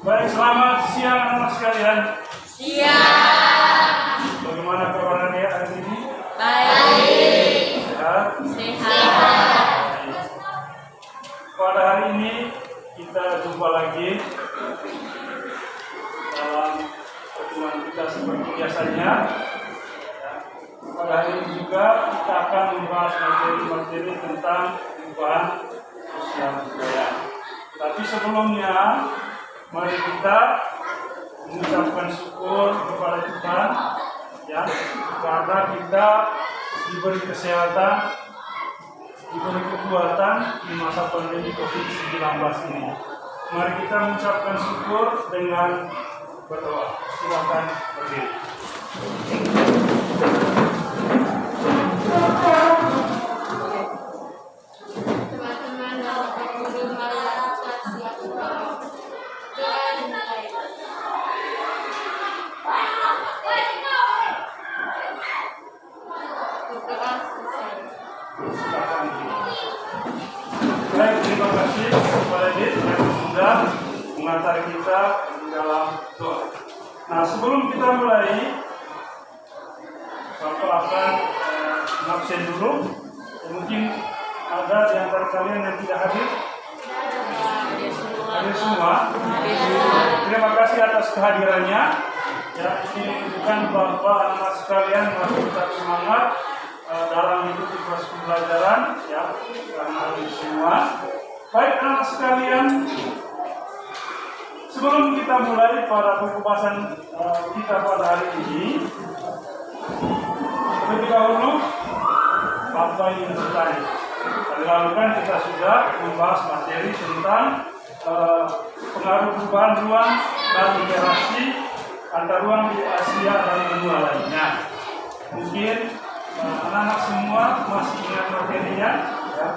Baik, selamat siang anak sekalian. Siang. Bagaimana kabarnya hari ini? Baik. Sehat? Sehat. Pada hari ini kita jumpa lagi dalam pertemuan kita seperti biasanya. Pada hari ini juga kita akan membahas materi-materi tentang perubahan sosial budaya. Tapi sebelumnya, mari kita mengucapkan syukur kepada Tuhan ya, karena kita diberi kesehatan, diberi kekuatan di masa pandemi COVID-19 ini. Mari kita mengucapkan syukur dengan berdoa. Silakan berdiri. Teman-teman dalam guru malam siap Tuhan berdoa selesai. Silakan. Baik, terima kasih kepada Dit yang sudah mengantar kita dalam doa. Nah, sebelum kita mulai, Bapak akan absen dulu. Mungkin ada di antara kalian yang tidak hadir. Hadir semua. Terima kasih atas kehadirannya. Ya, ini menunjukkan bahwa anak sekalian masih tetap semangat dalam mengikuti proses pembelajaran, ya, karena hadir semua. Baik anak sekalian, sebelum kita mulai pada pembahasan kita pada hari ini, terlebih dahulu Bapak ingin bertanya. Tadi lalu kan kita sudah membahas materi tentang pengaruh perubahan ruang dan interaksi antar ruang di Asia dan benua lainnya. Mungkin anak-anak semua masih ingat materinya. Ya.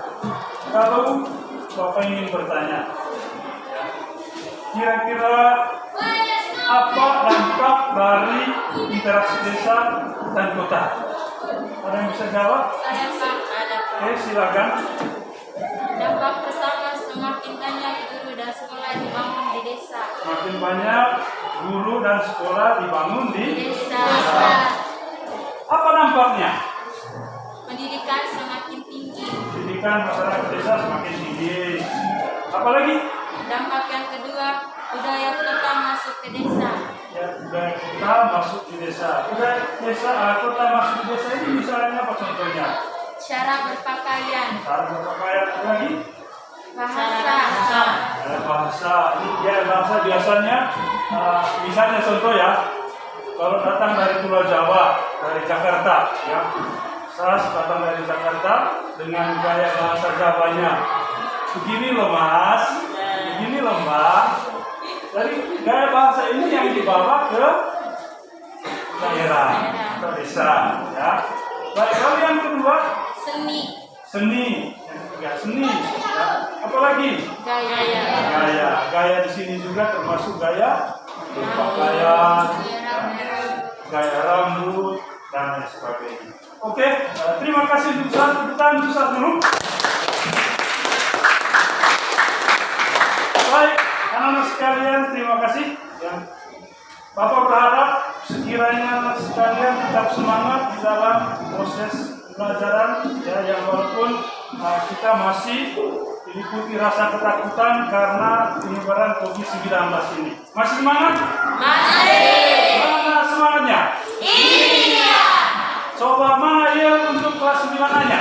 Kalau Bapak ingin bertanya, ya, kira-kira apa dampak dari interaksi desa dan kota? Ada yang bisa jawab? Saya ada. Oke, silakan. Dampak pertama, semakin banyak guru dan sekolah dibangun di desa. Makin banyak guru dan sekolah dibangun di Desa. Apa dampaknya? Pendidikan semakin tinggi. Pendidikan masyarakat desa semakin tinggi. Apalagi? Dampak yang kedua, budaya kota masuk ke desa. Ya, budaya kota masuk di desa. Budaya desa, kota masuk di desa ini misalnya apa contohnya? Cara berpakaian. Cara berpakaian, apa lagi? Bahasa. Bahasa. Ini ya bahasa biasanya, misalnya contoh ya, kalau datang dari Pulau Jawa, dari Jakarta, ya, saya datang dari Jakarta dengan gaya bahasa Jawanya. Begini loh mas, begini loh mbak. Jadi gaya bahasa ini yang dibawa ke daerah, ke desa, ya. Baik, lalu yang kedua, Seni. seni. Yang ketiga seni. Ya. Apalagi? Gaya. Gaya di sini juga termasuk gaya berpakaian, gaya rambut dan lain sebagainya. Oke, terima kasih Ustaz. Tepuk Ustaz dulu. Baik, anak-anak sekalian, terima kasih. Ya. Bapak berharap sekiranya anak sekalian tetap semangat di dalam proses pembelajaran, ya, yang walaupun kita masih diikuti rasa ketakutan karena penyebaran COVID-19 ini. Masih semangat? Masih. Mana semangatnya? Iya. Coba mana ya untuk kelas 9-nya?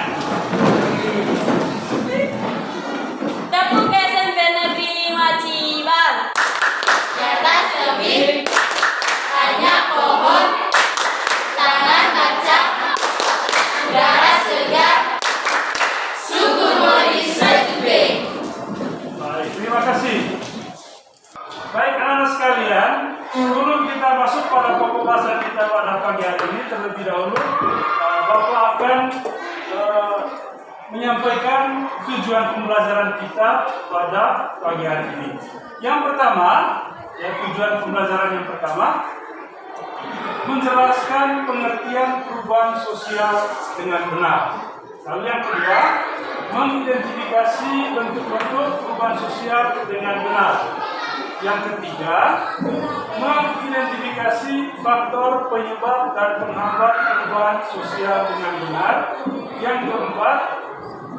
Tepuk SMP Negeri 5 Cibang. Di atas tebing banyak pohon, taman kaca, udara segar, suku Maurice Today. Baik, terima kasih. Baik anak-anak sekalian, sebelum kita masuk pada pokok bahasan kita pada pagi hari ini, terlebih dahulu Bapak akan menyampaikan tujuan pembelajaran kita pada pagi hari ini. Yang pertama, ya, tujuan pembelajaran yang pertama, menjelaskan pengertian perubahan sosial dengan benar. Lalu yang kedua, mengidentifikasi bentuk-bentuk perubahan sosial dengan benar. Yang ketiga, mengidentifikasi faktor penyebab dan penghambat perubahan sosial dengan benar. Yang keempat,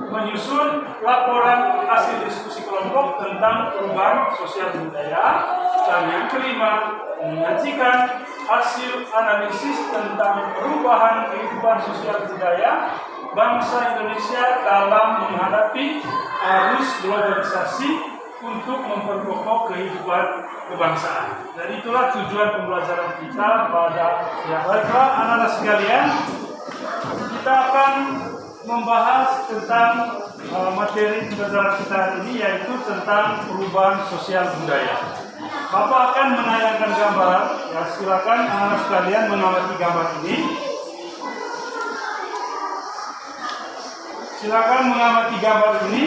menyusun laporan hasil diskusi kelompok tentang perubahan sosial budaya. Dan yang kelima, menyajikan hasil analisis tentang perubahan kehidupan sosial budaya bangsa Indonesia dalam menghadapi arus globalisasi untuk memperkokoh kehidupan kebangsaan. Jadi itulah tujuan pembelajaran kita pada baiklah anak-anak sekalian, kita akan membahas tentang materi pembelajaran kita hari ini, yaitu tentang perubahan sosial budaya. Bapak akan menayangkan gambar, ya silakan anak-anak sekalian mengamati gambar ini. Silakan mengamati gambar ini.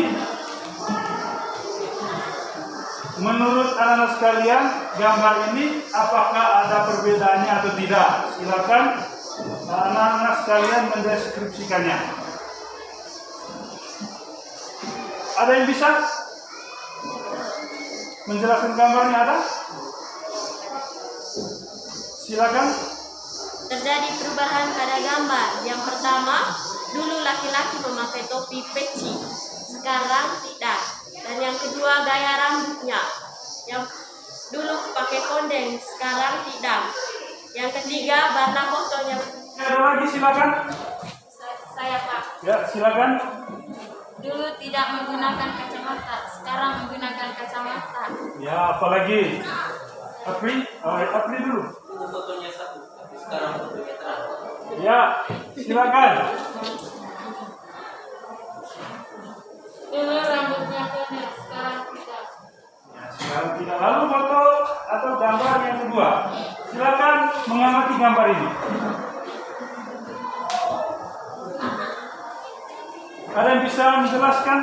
Menurut anak-anak sekalian, gambar ini apakah ada perbedaannya atau tidak? Silakan anak-anak sekalian mendeskripsikannya. Ada yang bisa menjelaskan gambarnya? Ada? Silakan. Terjadi perubahan pada gambar. Yang pertama, dulu laki-laki memakai topi peci, sekarang tidak. Dan yang kedua, gaya rambutnya. Yang dulu pakai kondeng, sekarang tidak. Yang ketiga, warna fotonya. Ada lagi, silakan. Saya Pak. Ya, silakan. Dulu tidak menggunakan kacamata, sekarang menggunakan kacamata. Ya, apalagi? Apri dulu. Dulu fotonya satu, tapi sekarang fotonya terang. Ya, silakan. Dulu rambutnya pendek, sekarang tidak. Ya, sekarang tidak. Lalu foto atau gambar yang kedua. Silakan mengamati gambar ini. Ada yang bisa menjelaskan?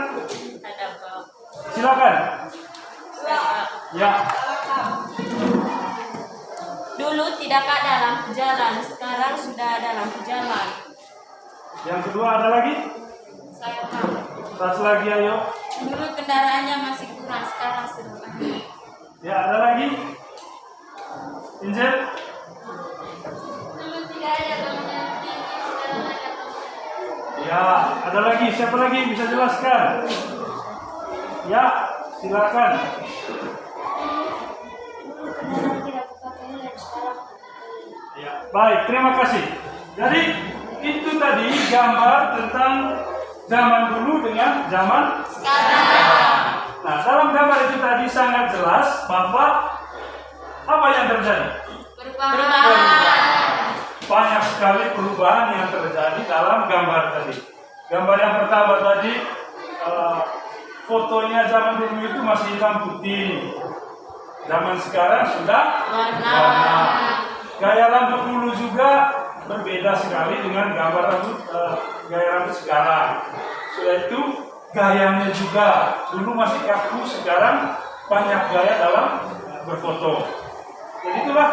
Ada Pak. Silakan. Ya. Dulu tidak ada lampu jalan, sekarang sudah ada lampu jalan. Yang kedua ada lagi? Saya Pak. Tas lagi, ayo. Dulu kendaraannya masih kurang, sekarang sudah banyak. Ya, ada lagi? Injil? Dulu tidak ada bangunan tinggi, sekarang ada bangunan. Ya, ada lagi? Siapa lagi bisa jelaskan? Ya, silakan. Dulu kendaraan tidak pakai helm, sekarang Ya, baik, terima kasih. Jadi itu tadi gambar tentang zaman dulu dengan zaman sekarang. Nah, dalam gambar itu tadi sangat jelas bahwa apa yang terjadi? Perubahan. Banyak sekali perubahan yang terjadi dalam gambar tadi. Gambar yang pertama tadi, fotonya zaman dulu itu masih hitam putih. Zaman sekarang sudah Warna. Gaya rambut dulu juga berbeda sekali dengan gambar rambut gaya rambut sekarang. Sudah itu gayanya juga dulu masih kaku, sekarang banyak gaya dalam berfoto. Jadi itulah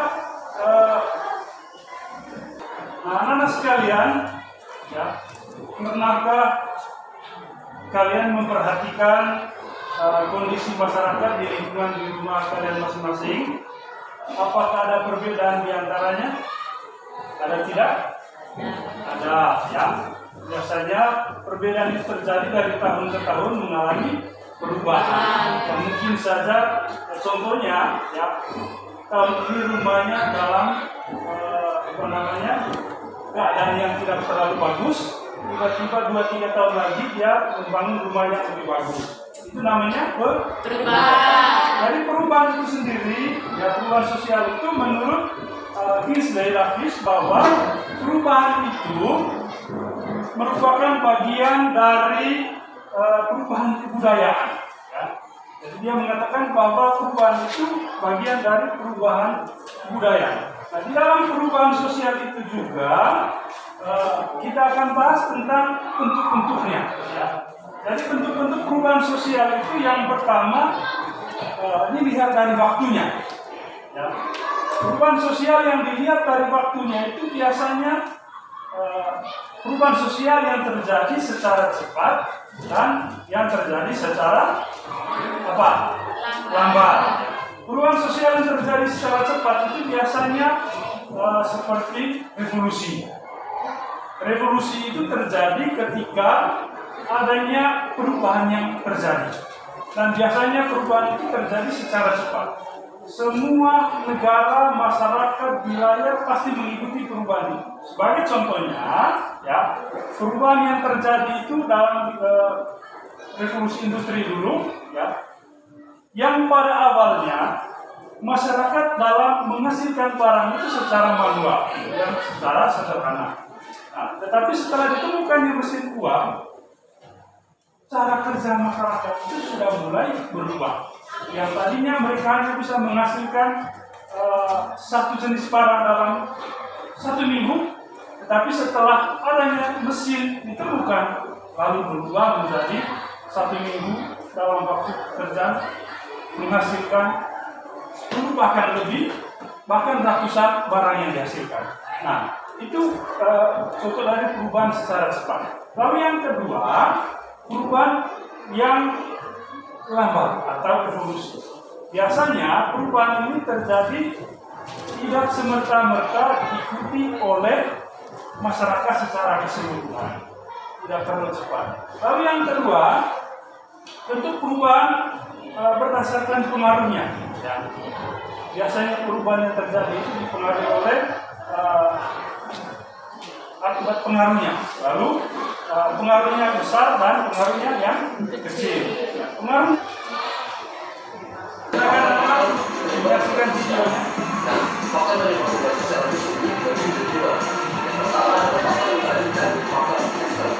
anak-anak sekalian, ya, pernahkah kalian memperhatikan kondisi masyarakat di lingkungan di rumah kalian masing-masing? Apakah ada perbedaan di antaranya? Ada tidak? Ada, ya. Biasanya perbedaan itu terjadi dari tahun ke tahun mengalami perubahan. Ya, mungkin saja contohnya, ya, tahun ini rumahnya dalam keadaan yang tidak terlalu bagus. Tiba-tiba 2-3 tahun lagi dia membangun rumah yang lebih bagus. Itu namanya Perubahan. Dari perubahan itu sendiri, ya, perubahan sosial itu menurut Kingsley Davis bahwa perubahan itu merupakan bagian dari perubahan kebudayaan. Ya. Jadi dia mengatakan bahwa perubahan itu bagian dari perubahan budaya. Nah, di dalam perubahan sosial itu juga kita akan bahas tentang bentuk-bentuknya. Ya. Jadi bentuk-bentuk perubahan sosial itu yang pertama, ini lihat dari waktunya. Ya. Perubahan sosial yang dilihat dari waktunya itu biasanya perubahan sosial yang terjadi secara cepat dan yang terjadi secara lambat. Perubahan sosial yang terjadi secara cepat itu biasanya seperti revolusi. Revolusi itu terjadi ketika adanya perubahan yang terjadi. Dan biasanya perubahan itu terjadi secara cepat. Semua negara, masyarakat, wilayah pasti mengikuti perubahan itu. Sebagai contohnya, ya, perubahan yang terjadi itu dalam revolusi industri dulu, ya, yang pada awalnya masyarakat dalam menghasilkan barang itu secara manual, yang secara sederhana. Nah, tetapi setelah ditemukannya mesin uang, cara kerja masyarakat itu sudah mulai berubah. Yang tadinya mereka hanya bisa menghasilkan satu jenis barang dalam 1 minggu, tetapi setelah adanya mesin ditemukan, lalu berubah menjadi 1 minggu dalam waktu kerja menghasilkan 10 bahkan lebih, bahkan ratusan barang yang dihasilkan. Nah, itu contoh dari perubahan secara cepat. Lalu yang kedua, perubahan yang lambat atau evolusi. Biasanya perubahan ini terjadi tidak semerta-merta diikuti oleh masyarakat secara keseluruhan, tidak terlalu cepat. Lalu yang kedua, tentu perubahan berdasarkan pengaruhnya. Ya. Biasanya perubahan yang terjadi itu dipengaruhi oleh akibat pengaruhnya. Lalu pengaruhnya besar dan pengaruhnya yang kecil. Ya, pengaruh. Kita akan menyaksikan videonya. Faktor dari perubahan secara fisik dibagi menjadi dua. Yang pertama adalah faktor intern dan faktor ekstern.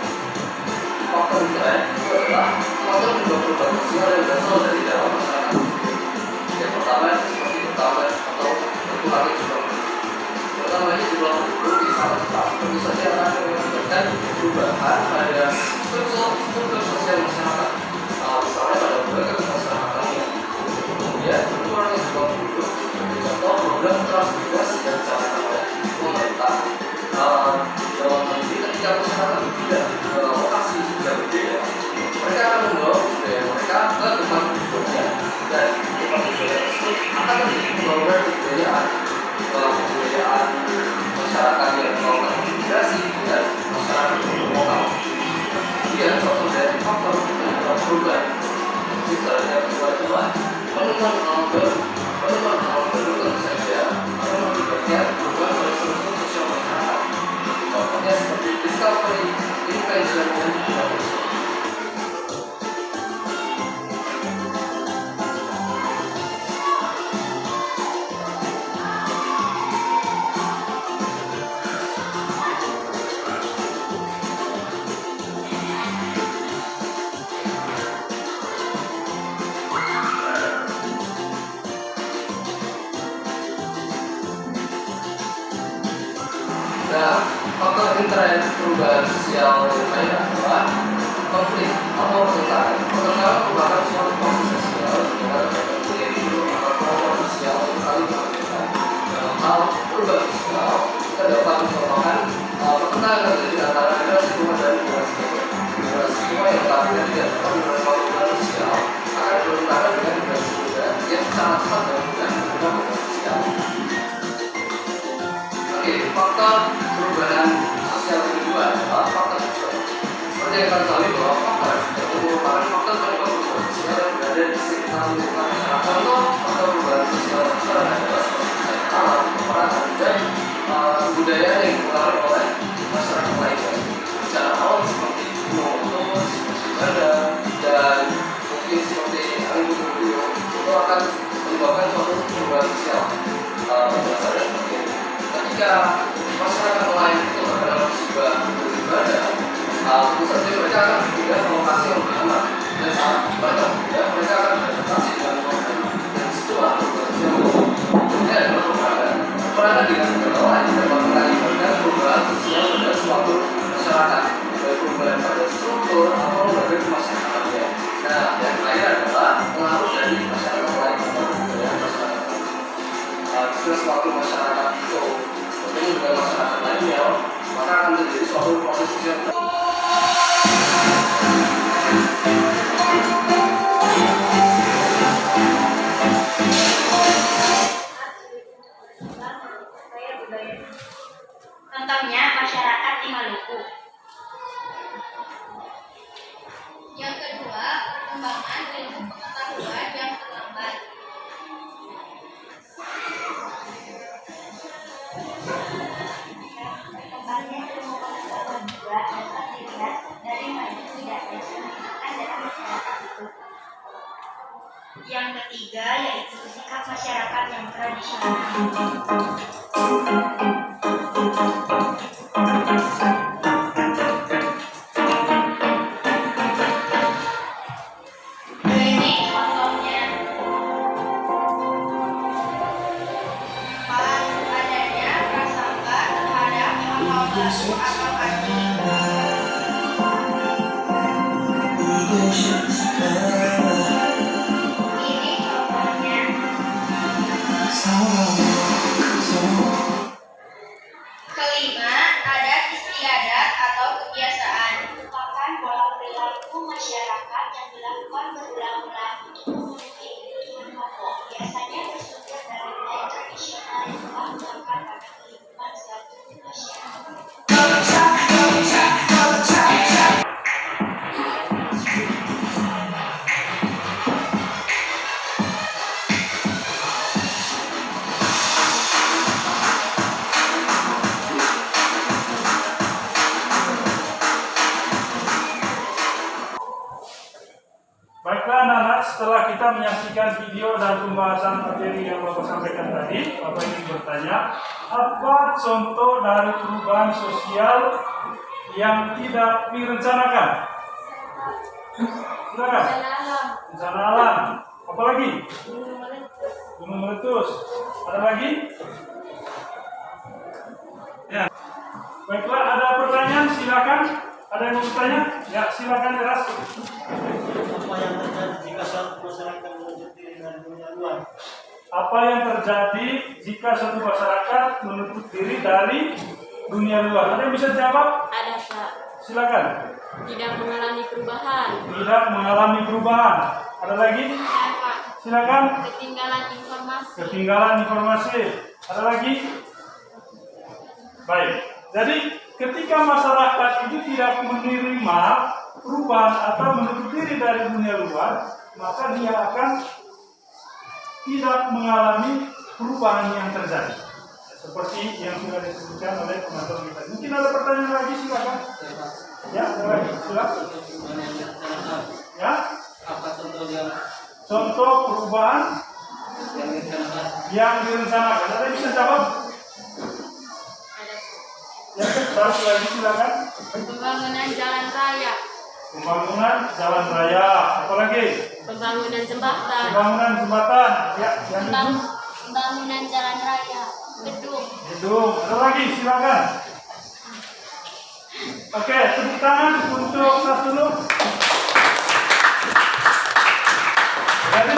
Faktor intern adalah faktor perubahan sosial yang berasal dari dalam masyarakat. Yang pertama seperti bertambah atau berkurangnya jumlah penduduk. Bertambahnya jumlah penduduk di skala cepat tentu saja akan mengakibatkan perubahan pada struktur sosial masyarakat. Misalnya pada berbagai masyarakat ini. Kemudian berkurangnya jumlah penduduk. Contoh program transmigrasi yang dicanangkan oleh pemerintah. Dalam hal ini ketika masyarakat berpindah ke lokasi yang berbeda, mereka akan membawa budaya mereka ke tempat berikutnya, dan tempat budaya tersebut akan menjadi pembangunan kebudayaan masyarakat yang melakukan migrasi dan masyarakat yang lokal. Kemudian contoh dari faktor perubahan misalnya kedua penemuan alam baru tentu saja akan mengakibatkan perubahan pada struktur sosial masyarakat. Contohnya seperti discovery, invention, dan innovation. Nah, faktor intern perubahan sosial yang lain adalah konflik atau pertengkaran. Pertengkaran merupakan suatu proses sosial dengan individu atau kelompok sosial yang saling berbeda. Dalam hal perubahan sosial, kita dapat mencontohkan pertengkaran terjadi antara generasi tua dan generasi muda. Generasi tua yang telah tidak dapat menerima perubahan sosial akan bertentangan dengan generasi muda yang sangat cepat dan mudah menerima perubahan sosial. Faktor perubahan sosial kedua adalah faktor sosial. Seperti yang kita ketahui bahwa faktor itu merupakan faktor penyebab perubahan sosial yang berada di sekitar lingkungan masyarakat. Contoh faktor perubahan sosial adalah seperti alam, peperangan, dan budaya yang dipengaruhi oleh masyarakat lainnya. Secara awal seperti gunung meletus, badai, dan mungkin seperti angin puting itu akan menyebabkan suatu perubahan sosial. Berdasarkan seperti ini. Ketika masyarakat lain itu dalam sebuah beribadah, tentu saja mereka akan berpindah ke lokasi yang lebih aman, dan saat mereka berpindah, mereka akan beradaptasi dengan lokasi dan situlah ini adalah peperangan dengan negara lain dapat mengakibatkan perubahan sosial pada suatu masyarakat, baik perubahan pada struktur atau lembaga kemasyarakatnya. Nah, yang lain adalah pengaruh dari masyarakat lain atau budaya masyarakat. Jika suatu masyarakat itu bertemu dengan masyarakat lainnya, maka akan terjadi suatu proses yang perkembangan ilmu pengetahuan yang terlambat. Perkembangan ilmu pengetahuan juga dapat dilihat dari maju tidaknya pendidikan dalam masyarakat itu. Yang ketiga yaitu sikap masyarakat yang tradisional. Ini contohnya. Adanya prasangka terhadap hal-hal baru atau aneh. Ini contohnya. Kelima, adat istiadat atau kebiasaan. Merupakan pola perilaku masyarakat yang dilakukan berulang-ulang untuk memenuhi kebutuhan pokok. Biasanya bersumber dari nilai tradisional yang telah melekat pada kehidupan suatu masyarakat. Baiklah anak-anak, setelah kita menyaksikan video dan pembahasan materi yang Bapak sampaikan tadi, Bapak ingin bertanya, apa contoh dari perubahan sosial yang tidak direncanakan? Silakan. Bencana alam. Apa lagi? Gunung meletus. Ada lagi? Ya. Baiklah, ada pertanyaan? Silakan. Ada yang mau bertanya? Ya, silakan Eras. Apa yang terjadi jika suatu masyarakat menutup diri dari dunia luar? Apa yang terjadi jika suatu masyarakat menutup diri dari dunia luar? Ada yang bisa jawab? Ada Pak. Silakan. Tidak mengalami perubahan. Tidak mengalami perubahan. Ada lagi? Ya, Pak. Silakan. Ketinggalan informasi. Ketinggalan informasi. Ada lagi? Baik. Jadi ketika masyarakat itu tidak menerima perubahan atau menutup diri dari dunia luar, maka dia akan tidak mengalami perubahan yang terjadi. Seperti yang sudah disebutkan oleh penonton kita. Mungkin ada pertanyaan lagi, silakan. Ya, ada lagi, silakan. Ya, Apa contoh yang contoh perubahan direncanakan? yang direncanakan. Ada yang bisa jawab? Ya, satu lagi silakan. Pembangunan jalan raya. Pembangunan jalan raya. Apa lagi? Pembangunan jembatan. Pembangunan jembatan. Ya, yang itu. Pembangunan jalan raya. Gedung. Gedung. Ada lagi, silakan. Oke, tepuk tangan untuk Sasulu. Jadi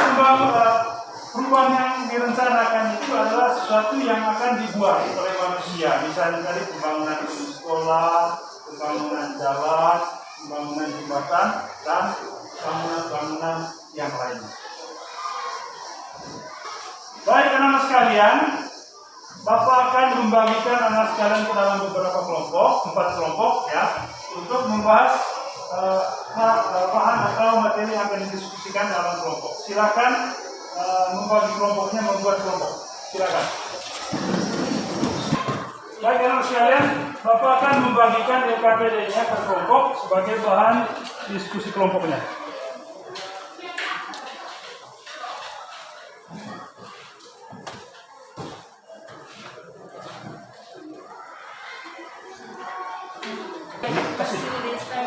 perubahan yang direncanakan itu adalah sesuatu yang akan dibuat oleh manusia. Misalnya tadi pembangunan sekolah, pembangunan jalan, pembangunan jembatan, dan bangunan-bangunan yang lainnya. Baik anak-anak sekalian, Bapak akan membagikan anak sekalian ke dalam beberapa kelompok, 4 kelompok ya, untuk membahas bahan atau materi yang akan didiskusikan dalam kelompok. Silakan membagi kelompoknya, membuat kelompok. Silakan. Baik anak sekalian, Bapak akan membagikan LKPD-nya per kelompok sebagai bahan diskusi kelompoknya.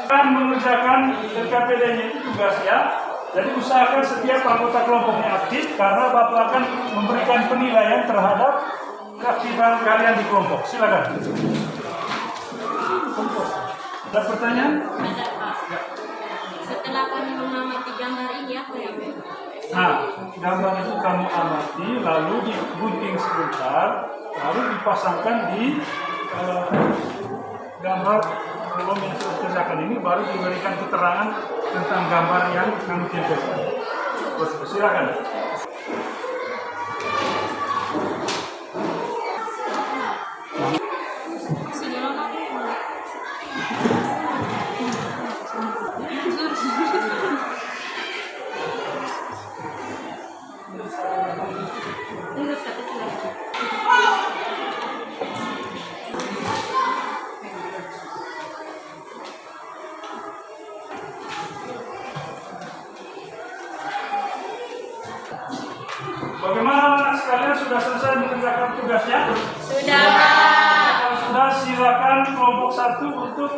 Akan mengerjakan LKPD-nya itu tugasnya. Jadi usahakan setiap anggota kelompoknya aktif karena Bapak akan memberikan penilaian terhadap keaktifan kalian di kelompok. Silakan. Ada pertanyaan? Ada Pak. Setelah kami mengamati gambar ini apa ya Pak? Nah, gambar itu kamu amati, lalu digunting sebentar, lalu dipasangkan di gambar kolom yang sudah dikerjakan ini, baru diberikan keterangan tentang gambar yang kamu tempelkan. Silakan. Bagaimana anak sekalian, sudah selesai mengerjakan tugasnya? Sudah, Pak. Kalau sudah, silakan kelompok 1 untuk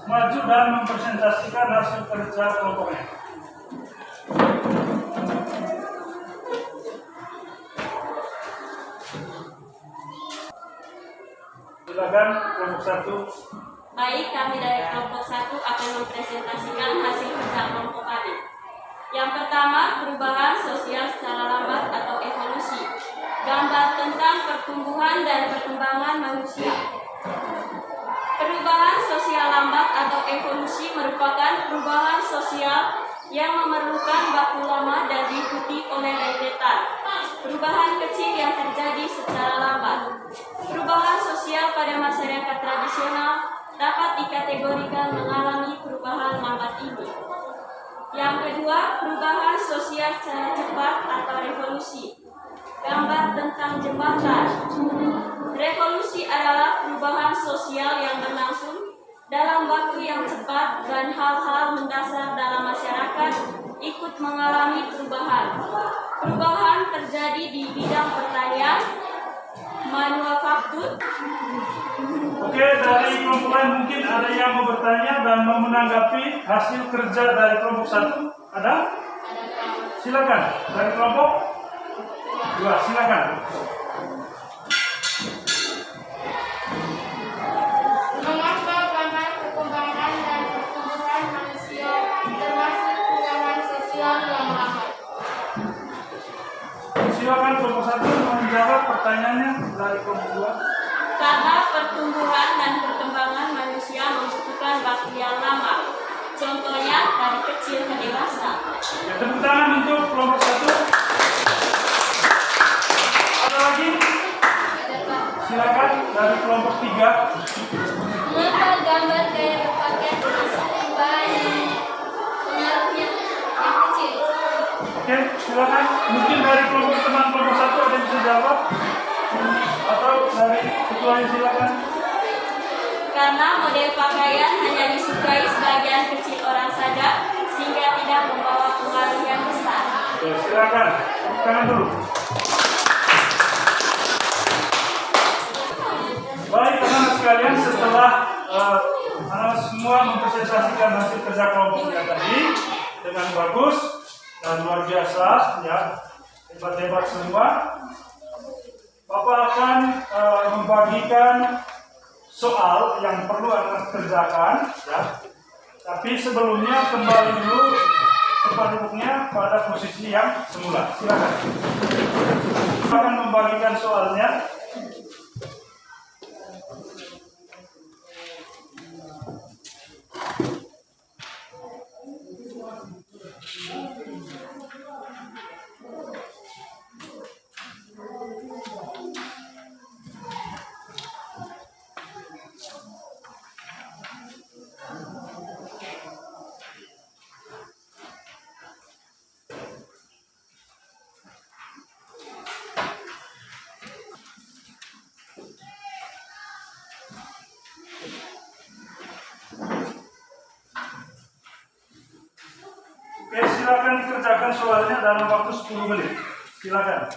maju dan mempresentasikan hasil kerja kelompoknya. Silakan kelompok 1. Baik, kami dari kelompok 1 akan mempresentasikan hasil kerja kelompok kami. Yang pertama, perubahan sosial secara lambat atau evolusi. Gambar tentang pertumbuhan dan perkembangan manusia. Perubahan sosial lambat atau evolusi merupakan perubahan sosial yang memerlukan waktu lama dan diikuti oleh rentetan perubahan kecil yang terjadi secara lambat. Perubahan sosial pada masyarakat tradisional dapat dikategorikan mengalami perubahan lambat ini. Yang kedua, perubahan sosial secara cepat atau revolusi. Gambar tentang jembatan. Revolusi adalah perubahan sosial yang berlangsung dalam waktu yang cepat dan hal-hal mendasar dalam masyarakat ikut mengalami perubahan. Perubahan terjadi di bidang pertanian, manufaktur. Oke, dari kelompok lain mungkin ada yang mau bertanya dan mau menanggapi hasil kerja dari kelompok 1. Ada? Silakan. Dari kelompok 2, silakan. Mengapa gambar perkembangan dan pertumbuhan manusia termasuk perubahan sosial yang lambat? Silakan kelompok 1 menjawab pertanyaannya dari kelompok 2. Karena pertumbuhan dan perkembangan manusia membutuhkan waktu yang lama. Contohnya dari kecil ke dewasa. Ya, tepuk tangan untuk kelompok 1. Ada lagi? Silakan dari kelompok 3. Mengapa gambar gaya berpakaian termasuk perubahan yang pengaruhnya yang kecil? Oke, silakan. Mungkin dari kelompok teman kelompok 1 ada yang bisa jawab? Atau dari ketuanya, silakan. Karena model pakaian hanya disukai sebagian kecil orang saja, sehingga tidak membawa pengaruh yang besar. Oke, silakan. Tepuk tangan dulu. Baik, anak-anak sekalian, setelah anak semua mempresentasikan hasil kerja kelompoknya tadi dengan bagus dan luar biasa, ya, hebat-hebat semua. Bapak akan membagikan soal yang perlu anak kerjakan, ya. Tapi sebelumnya kembali dulu tempat duduknya pada posisi yang semula. Silakan. Akan membagikan soalnya. Oke, silakan dikerjakan soalnya dalam waktu 10 menit. Silakan.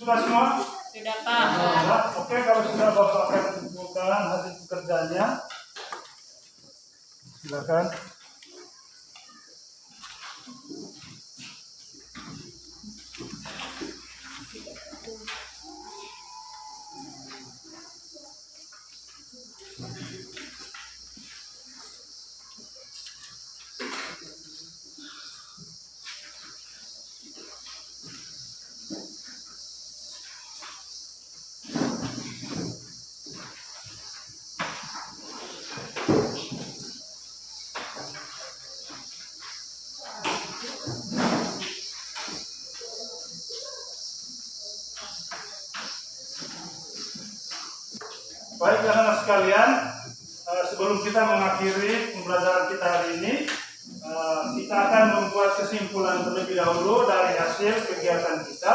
Sudah semua? Sudah, Pak. Sudah. Oke, kalau sudah Bapak akan kumpulkan hasil pekerjaannya. Silakan. Baik anak-anak sekalian, sebelum kita mengakhiri pembelajaran kita hari ini, kita akan membuat kesimpulan terlebih dahulu dari hasil kegiatan kita.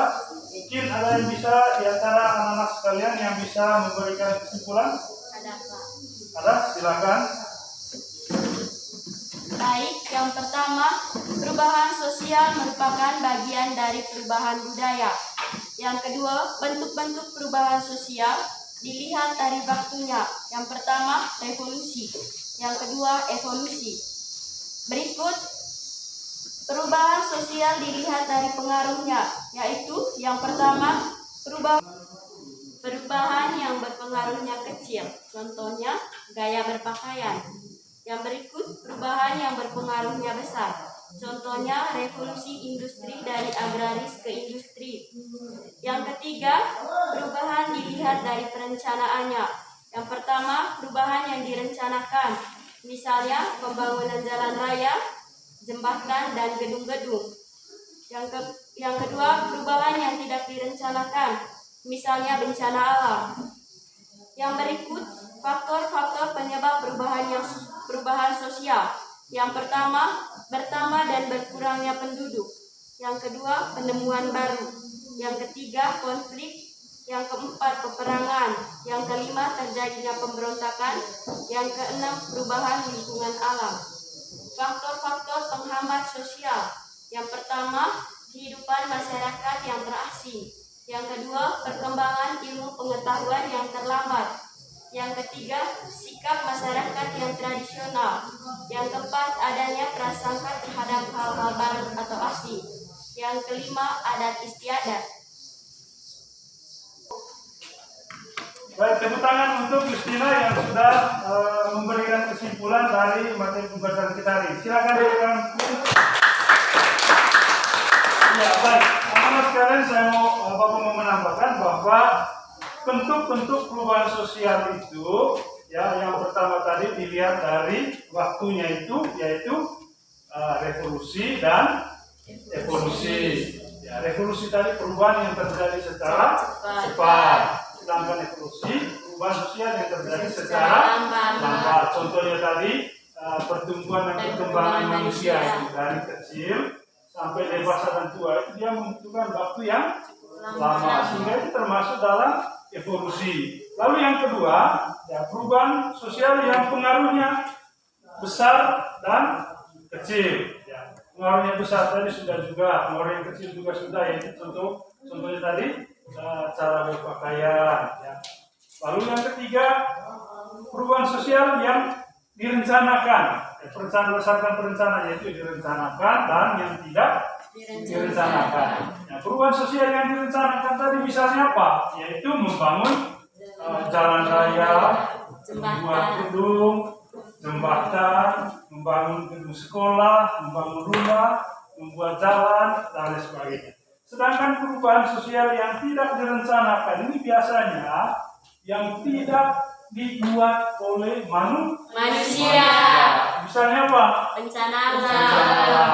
Mungkin ada yang bisa di antara anak-anak sekalian yang bisa memberikan kesimpulan? Ada Pak. Ada, silakan. Baik, yang pertama, perubahan sosial merupakan bagian dari perubahan budaya. Yang kedua, bentuk-bentuk perubahan sosial dilihat dari waktunya. Yang pertama, revolusi. Yang kedua, evolusi. Berikut, perubahan sosial dilihat dari pengaruhnya, yaitu yang pertama, perubahan yang berpengaruhnya kecil. Contohnya, gaya berpakaian. Yang berikut, perubahan yang berpengaruhnya besar. Contohnya, revolusi industri dari agraris ke industri. Yang ketiga, perubahan dilihat dari perencanaannya. Yang pertama, perubahan yang direncanakan. Misalnya, pembangunan jalan raya, jembatan, dan gedung-gedung. Yang kedua, perubahan yang tidak direncanakan. Misalnya, bencana alam. Yang berikut, faktor-faktor penyebab perubahan sosial. Yang pertama, bertambah dan berkurangnya penduduk. Yang kedua, penemuan baru. Yang ketiga, konflik. Yang keempat, peperangan. Yang kelima, terjadinya pemberontakan. Yang keenam, perubahan lingkungan alam. Faktor-faktor penghambat sosial. Yang pertama, kehidupan masyarakat yang terasing. Yang kedua, perkembangan ilmu pengetahuan yang terlambat. Yang ketiga, sikap masyarakat yang tradisional. Yang keempat, adanya prasangka terhadap hal-hal baru atau asing. Yang kelima, adat istiadat. Baik, tepuk tangan untuk Justina yang sudah memberikan kesimpulan dari materi pembelajaran kita hari ini. Silakan berikan. Ya, baik. Anak-anak sekalian, Bapak mau menambahkan bahwa bentuk-bentuk perubahan sosial itu, ya, yang pertama tadi dilihat dari waktunya itu, yaitu revolusi dan evolusi. Ya, revolusi tadi perubahan yang terjadi secara cepat, sedangkan evolusi perubahan sosial yang terjadi secara lambat. Contohnya tadi pertumbuhan dan perkembangan manusia itu dari kecil sampai dewasa dan tua itu dia membutuhkan waktu yang lama, sehingga itu termasuk dalam evolusi. Lalu yang kedua, ya, perubahan sosial yang pengaruhnya besar dan kecil. Ya, pengaruhnya besar tadi sudah juga, pengaruh yang kecil juga sudah, yaitu contohnya tadi cara berpakaian. Ya. Lalu yang ketiga, perubahan sosial yang direncanakan. Berdasarkan perencanaan, yaitu direncanakan dan yang tidak direncanakan. Nah, perubahan sosial yang direncanakan tadi misalnya apa? Yaitu membangun jalan raya, membuat gedung, jembatan, membangun gedung sekolah, membangun rumah, membuat jalan, dan lain sebagainya. Sedangkan perubahan sosial yang tidak direncanakan ini biasanya yang tidak dibuat oleh manusia. Misalnya apa? Bencana Bencana,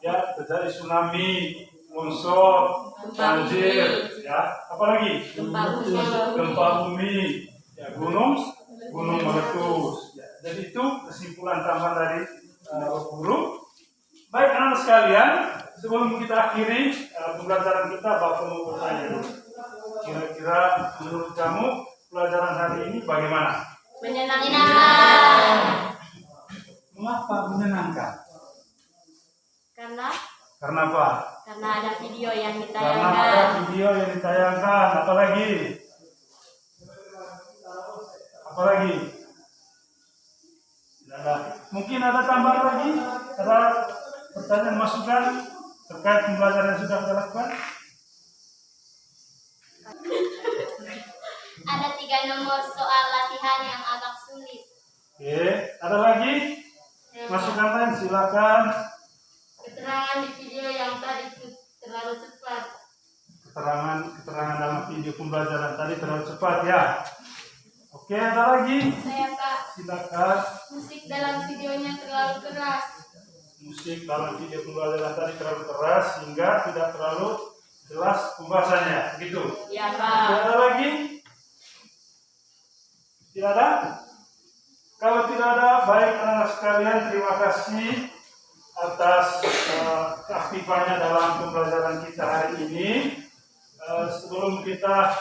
ya, terjadi tsunami, longsor, banjir, ya, apalagi gempa bumi, ya, gunung meletus. Ya. Jadi itu kesimpulan tambahan dari guru. Baik anak sekalian, sebelum kita akhiri pembelajaran kita, Bapak mau bertanya dulu. Kira-kira menurut kamu pelajaran hari ini bagaimana? Menyenangkan. Mengapa menyenangkan? Karena apa? Karena ada video yang Karena ditayangkan. ada video yang ditayangkan. Apalagi? Tidak ada. Mungkin ada tambahan lagi? Ada pertanyaan masukan terkait pembelajaran yang sudah kita lakukan? Ada 3 nomor soal latihan yang agak sulit. Oke, ada lagi? Masukan lain silakan. Keterangan di video yang tadi terlalu cepat. Keterangan dalam video pembelajaran tadi terlalu cepat ya. Oke, ada lagi? Saya Pak, Silakan. musik dalam videonya terlalu keras. Musik dalam video pembelajaran tadi terlalu keras sehingga tidak terlalu jelas pembahasannya, begitu. Ya Pak. Ada lagi? Tidak ada? Kalau tidak ada, baik anak-anak sekalian, terima kasih atas keaktifannya dalam pembelajaran kita hari ini. Sebelum kita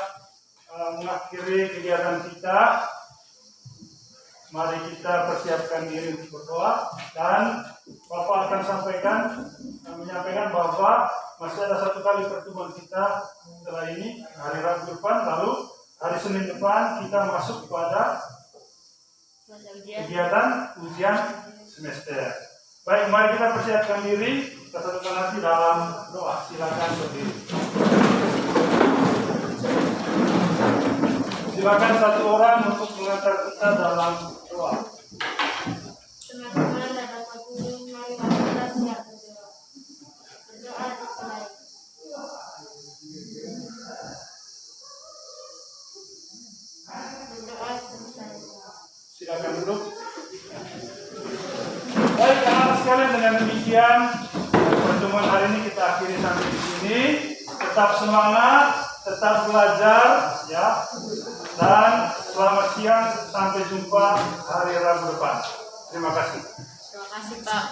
mengakhiri kegiatan kita, mari kita persiapkan diri untuk berdoa, dan Bapak akan menyampaikan bahwa masih ada satu kali pertemuan kita setelah ini hari Rabu depan, lalu hari Senin depan kita masuk pada kegiatan ujian semester. Baik, mari kita persiapkan diri, kita satukan hati dalam doa. Silakan berdiri. Silakan satu orang untuk mengantar kita dalam doa. Teman-teman dan Bapak Guru, mari kita siap berdoa. Berdoa dimulai. Berdoa selesai. Silakan duduk. Baik, anak-anak sekalian, dengan demikian pertemuan hari ini kita akhiri sampai di sini. Tetap semangat, tetap belajar, ya. Dan selamat siang, sampai jumpa hari Rabu depan. Terima kasih. Terima kasih Pak.